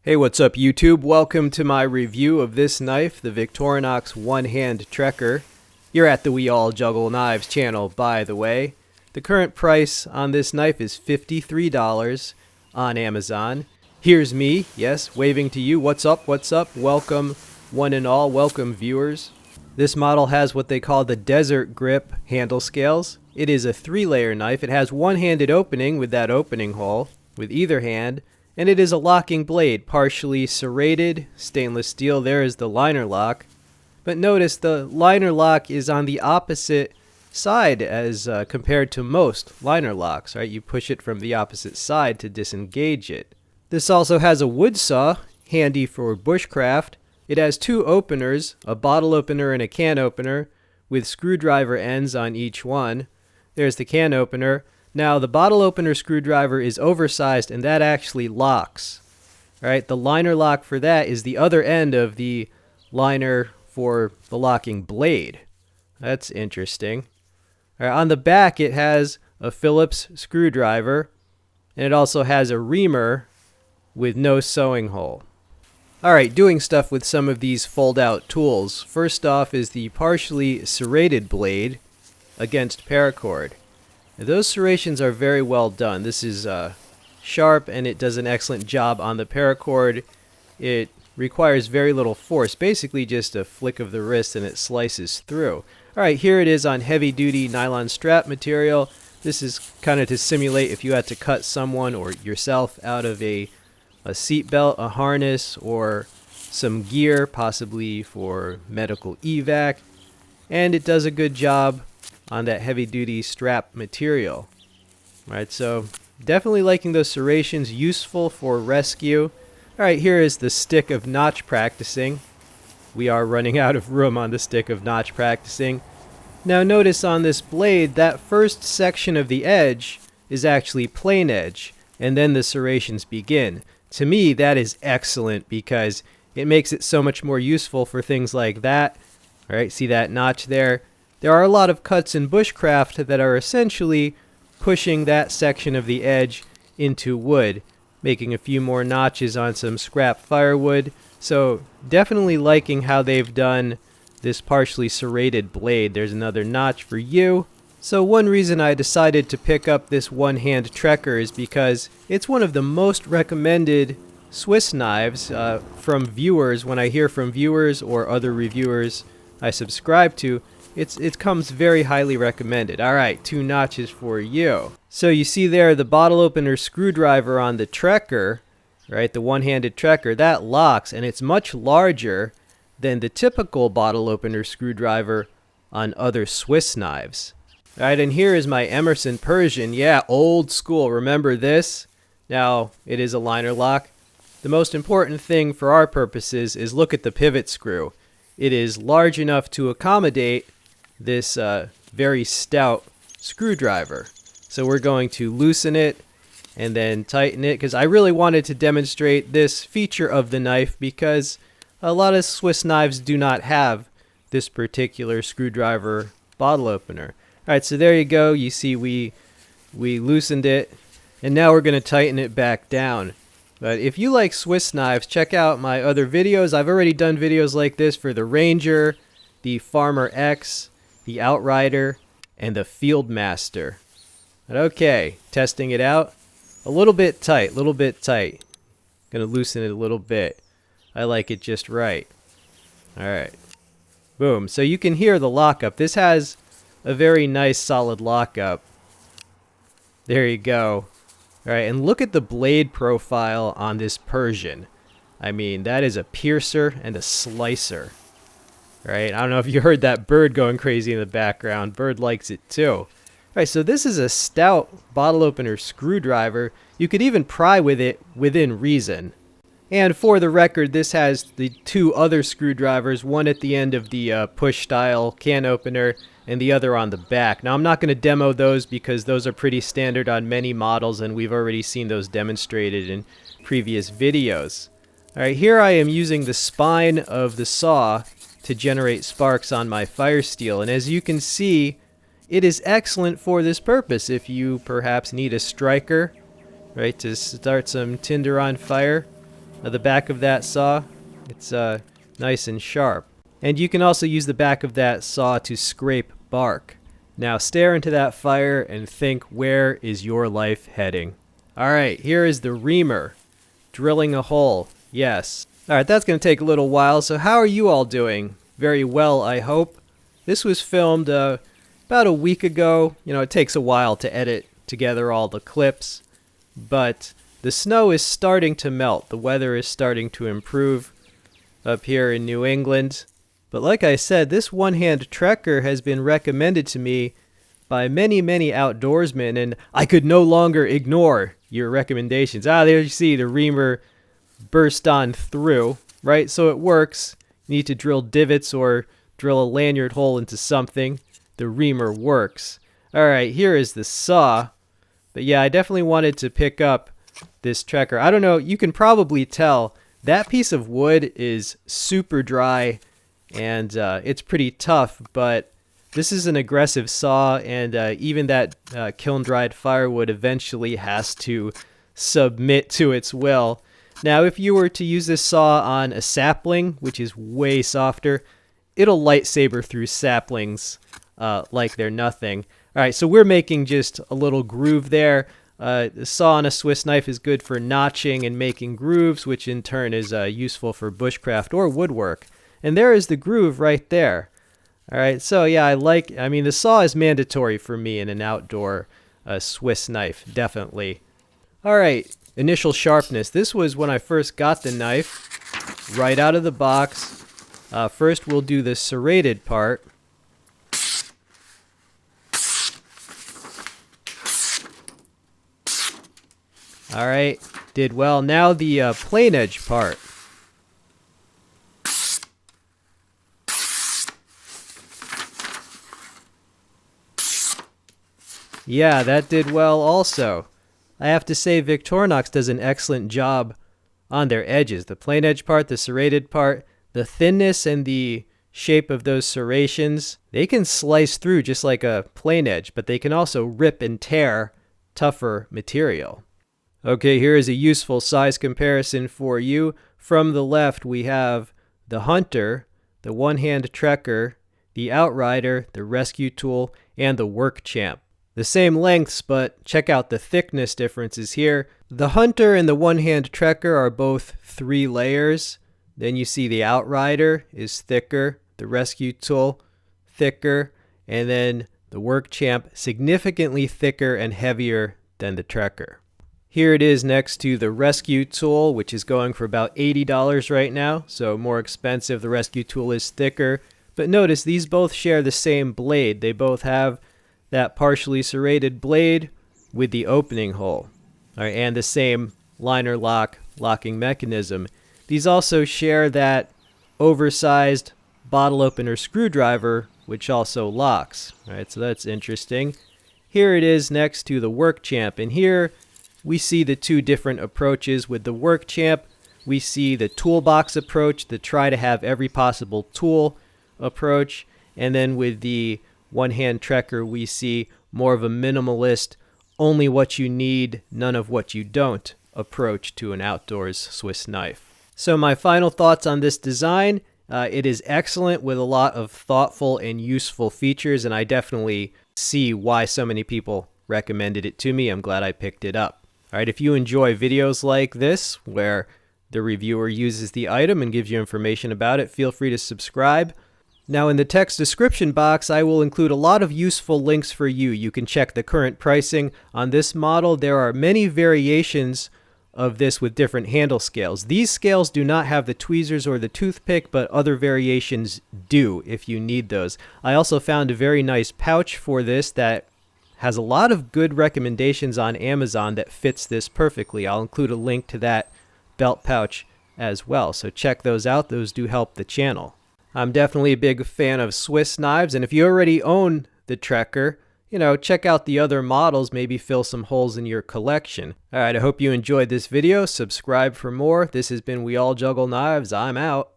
Hey, what's up YouTube? Welcome to my review of this knife, the Victorinox one-hand Trekker. You're at the We All Juggle Knives channel, by the way. The current price on this knife is $53 on Amazon. Here's me, yes, waving to you. What's up, what's up? Welcome one and all, welcome viewers. This model has what they call the Desert Grip handle scales. It is a 3-layer knife. It has one-handed opening with that opening hole with either hand. And it is a locking blade, partially serrated, stainless steel. There is the liner lock. But notice the liner lock is on the opposite side as compared to most liner locks, right? You push it from the opposite side to disengage it. This also has a wood saw, handy for bushcraft. It has two openers, a bottle opener and a can opener, with screwdriver ends on each one. There's the can opener. Now, the bottle opener screwdriver is oversized, and that actually locks. Right? The liner lock for that is the other end of the liner for the locking blade. That's interesting. All right, on the back, it has a Phillips screwdriver, and it also has a reamer with no sewing hole. All right, doing stuff with some of these fold-out tools. First off is the partially serrated blade against paracord. Those serrations are very well done. This is sharp, and it does an excellent job on the paracord. It requires very little force, basically just a flick of the wrist and it slices through. Alright, here it is on heavy-duty nylon strap material. This is kind of to simulate if you had to cut someone or yourself out of a seat belt, a harness, or some gear, possibly for medical evac. And it does a good job on that heavy-duty strap material. Alright, so definitely liking those serrations, useful for rescue. Alright, here is the stick of notch practicing. We are running out of room on the stick of notch practicing. Now notice on this blade, that first section of the edge is actually plain edge, and then the serrations begin. To me, that is excellent because it makes it so much more useful for things like that. Alright, see that notch there? There are a lot of cuts in bushcraft that are essentially pushing that section of the edge into wood, making a few more notches on some scrap firewood. So definitely liking how they've done this partially serrated blade. There's another notch for you. So one reason I decided to pick up this one-hand Trekker is because it's one of the most recommended Swiss knives from viewers. When I hear from viewers or other reviewers I subscribe to, it comes very highly recommended. Alright, 2 notches for you. So you see there the bottle opener screwdriver on the Trekker, right, the one-handed Trekker, that locks, and it's much larger than the typical bottle opener screwdriver on other Swiss knives. Alright, and here is my Emerson Persian. Yeah, old school. Remember this? Now, it is a liner lock. The most important thing for our purposes is look at the pivot screw. It is large enough to accommodate this very stout screwdriver. So we're going to loosen it and then tighten it because I really wanted to demonstrate this feature of the knife because a lot of Swiss knives do not have this particular screwdriver bottle opener. Alright, so there you go. You see we loosened it and now we're going to tighten it back down. But if you like Swiss knives, check out my other videos. I've already done videos like this for the Ranger, the Farmer X, the Outrider, and the Fieldmaster. Okay, testing it out. A little bit tight. Gonna loosen it a little bit. I like it just right. Alright. Boom. So you can hear the lockup. This has a very nice solid lockup. There you go. Alright, and look at the blade profile on this Persian. I mean, that is a piercer and a slicer. Right? I don't know if you heard that bird going crazy in the background. Bird likes it too. Alright, so this is a stout bottle opener screwdriver. You could even pry with it within reason. And for the record, this has the 2 other screwdrivers, one at the end of the push-style can opener and the other on the back. Now, I'm not going to demo those because those are pretty standard on many models, and we've already seen those demonstrated in previous videos. Alright, here I am using the spine of the saw to generate sparks on my fire steel, and as you can see, it is excellent for this purpose. If you perhaps need a striker, right, to start some tinder on fire, the back of that saw. It's nice and sharp. And you can also use the back of that saw to scrape bark. Now stare into that fire and think, where is your life heading? Alright, here is the reamer. Drilling a hole. Yes. Alright, that's going to take a little while, so how are you all doing? Very well, I hope. This was filmed about a week ago. You know, it takes a while to edit together all the clips, but the snow is starting to melt. The weather is starting to improve up here in New England. But like I said, this one-hand trekker has been recommended to me by many, many outdoorsmen, and I could no longer ignore your recommendations. There you see the reamer burst on through, right? So it works. You need to drill divots or drill a lanyard hole into something. The reamer works. All right, here is the saw. But yeah, I definitely wanted to pick up this trekker. I don't know, you can probably tell that piece of wood is super dry and it's pretty tough, but this is an aggressive saw, and even that kiln-dried firewood eventually has to submit to its will. Now, if you were to use this saw on a sapling, which is way softer, it'll lightsaber through saplings like they're nothing. All right, so we're making just a little groove there. The saw on a Swiss knife is good for notching and making grooves, which in turn is useful for bushcraft or woodwork. And there is the groove right there. All right, so yeah, I mean, the saw is mandatory for me in an outdoor Swiss knife, definitely. All right, initial sharpness. This was when I first got the knife, right out of the box. First, we'll do the serrated part. All right, did well. Now the plain edge part. Yeah, that did well also. I have to say Victorinox does an excellent job on their edges. The plain edge part, the serrated part, the thinness and the shape of those serrations, they can slice through just like a plain edge, but they can also rip and tear tougher material. Okay, here is a useful size comparison for you. From the left, we have the Hunter, the one-hand trekker, the Outrider, the rescue tool, and the Work Champ. The same lengths, but check out the thickness differences here. The Hunter and the one-hand trekker are both 3 layers. Then you see the Outrider is thicker, the rescue tool thicker, and then the Work Champ significantly thicker and heavier than the trekker. Here it is next to the rescue tool, which is going for about $80 right now, so more expensive. The rescue tool is thicker, but notice these both share the same blade. They both have that partially serrated blade with the opening hole, all right, and the same liner lock locking mechanism. These also share that oversized bottle opener screwdriver, which also locks. All right, so that's interesting. Here it is next to the Work Champ, and here we see the 2 different approaches. With the Work Champ, we see the toolbox approach, the try to have every possible tool approach, and then with the one-hand trekker, we see more of a minimalist, only what you need, none of what you don't approach to an outdoors Swiss knife. So my final thoughts on this design, it is excellent with a lot of thoughtful and useful features, and I definitely see why so many people recommended it to me. I'm glad I picked it up. All right, if you enjoy videos like this, where the reviewer uses the item and gives you information about it, feel free to subscribe. Now in the text description box, I will include a lot of useful links for you. You can check the current pricing on this model. There are many variations of this with different handle scales. These scales do not have the tweezers or the toothpick, but other variations do if you need those. I also found a very nice pouch for this that has a lot of good recommendations on Amazon that fits this perfectly. I'll include a link to that belt pouch as well, so check those out. Those do help the channel. I'm definitely a big fan of Swiss knives, and if you already own the trekker, check out the other models, maybe fill some holes in your collection. All right, I hope you enjoyed this video. Subscribe for more. This has been We All Juggle Knives. I'm out.